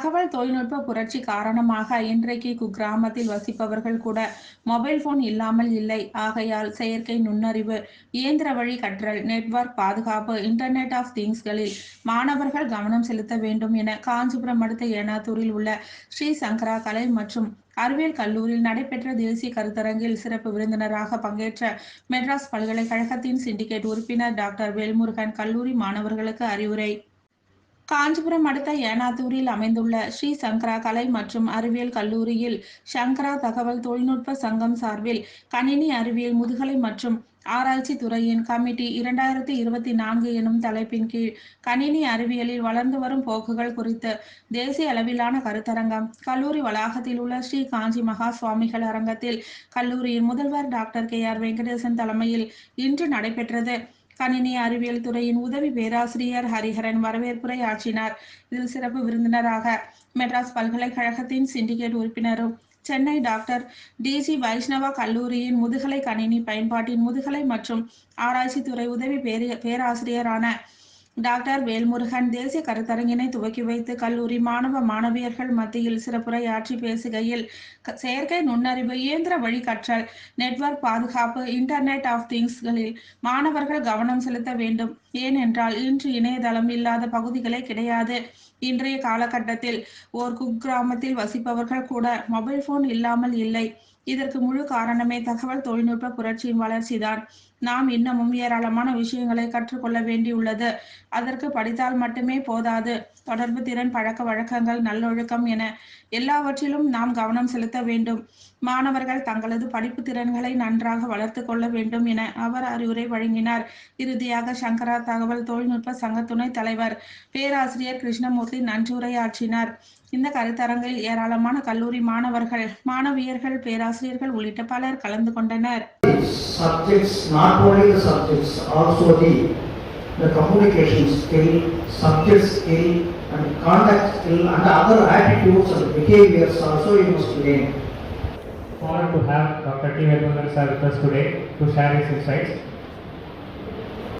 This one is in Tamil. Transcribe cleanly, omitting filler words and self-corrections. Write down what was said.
தகவல் தொழில்நுட்ப புரட்சி காரணமாக இன்றைக்கு குக்கிராமத்தில் வசிப்பவர்கள் கூட மொபைல் போன் இல்லாமல் இல்லை. ஆகையால் செயற்கை நுண்ணறிவு, இயந்திர வழி கற்றல், நெட்வொர்க் பாதுகாப்பு, இன்டர்நெட் ஆஃப் திங்ஸ்களில் மாணவர்கள் கவனம் செலுத்த வேண்டும் என காஞ்சிபுரம் அடுத்த ஏனாத்தூரில் உள்ள ஸ்ரீ சங்கரா கலை மற்றும் அறிவியல் கல்லூரியில் நடைபெற்ற தேசிய கருத்தரங்கில் சிறப்பு விருந்தினராக பங்கேற்ற மெட்ராஸ் பல்கலைக்கழகத்தின் சிண்டிகேட் உறுப்பினர் டாக்டர் வேல்முருகன் கல்லூரி மாணவர்களுக்கு அறிவுரை. காஞ்சிபுரம் அடுத்த ஏனாத்தூரில் அமைந்துள்ள ஸ்ரீ சங்கரா கலை மற்றும் அறிவியல் கல்லூரியில் சங்கரா தகவல் தொழில்நுட்ப சங்கம் சார்பில் கணினி அறிவியல் முதுகலை மற்றும் ஆராய்ச்சி துறையின் கமிட்டி 2024 எனும் தலைப்பின் கீழ் கணினி அறிவியலில் வளர்ந்து வரும் போக்குகள் குறித்து தேசிய அளவிலான கருத்தரங்கம் கல்லூரி வளாகத்தில் உள்ள ஸ்ரீ காஞ்சி மகா சுவாமிகள் அரங்கத்தில் கல்லூரியின் முதல்வர் டாக்டர் KR வெங்கடேசன் தலைமையில் இன்று நடைபெற்றது. கணினி அறிவியல் துறையின் உதவி பேராசிரியர் ஹரிஹரன் வரவேற்புரை ஆற்றினார். இதில் சிறப்பு விருந்தினராக மெட்ராஸ் பல்கலைக்கழகத்தின் சிண்டிகேட் உறுப்பினரும் சென்னை டாக்டர் DG வைஷ்ணவா கல்லூரியின் முதுகலை கணினி பயன்பாட்டின் முதுகலை மற்றும் ஆராய்ச்சி துறை உதவி பேராசிரியரான டாக்டர் வேல்முருகன் தேசிய கருத்தரங்கினை துவக்கி வைத்து கல்லூரி மாணவ மாணவியர்கள் மத்தியில் சிறப்புரையாற்றி பேசுகையில், செயற்கை நுண்ணறிவு, இயந்திர வழி கற்றல், நெட்வொர்க் பாதுகாப்பு, இன்டர்நெட் ஆஃப் திங்ஸ்களில் மாணவர்கள் கவனம் செலுத்த வேண்டும். ஏனென்றால் இன்று இணையதளம் இல்லாத பகுதிகளே கிடையாது. இன்றைய காலகட்டத்தில் ஓர் குக்கிராமத்தில் வசிப்பவர்கள் கூட மொபைல் போன் இல்லாமல் இல்லை. இதற்கு முழு காரணமே தகவல் தொழில்நுட்ப புரட்சியின் வளர்ச்சிதான். நாம் இன்னமும் ஏராளமான விஷயங்களை கற்றுக்கொள்ள வேண்டியுள்ளது. அதற்கு படித்தால் மட்டுமே போதாது. தொடர்பு திறன், பழக்க வழக்கங்கள், நல்லொழுக்கம் என எல்லாவற்றிலும் நாம் கவனம் செலுத்த வேண்டும். மாணவர்கள் தங்களது படிப்பு திறன்களை நன்றாக வளர்த்து கொள்ள வேண்டும் என அவர் அறிவுரை வழங்கினார். இறுதியாக சங்கரா தகவல் தொழில்நுட்ப சங்க துணைத் தலைவர் பேராசிரியர் கிருஷ்ணமூர்த்தி நன்றியுரையாற்றினார். இந்த கருத்தரங்கில் ஏராளமான கல்லூரி மாணவர்கள், மாணவியர்கள், பேராசிரியர்கள் உள்ளிட்ட பலர் கலந்து கொண்டனர். Subjects, not only the subjects, also the communication skill, subject skill and contact skill and other attitudes and behaviors also you must gain. Honored to have Dr. T. Velumaran sir with us today to share his insights.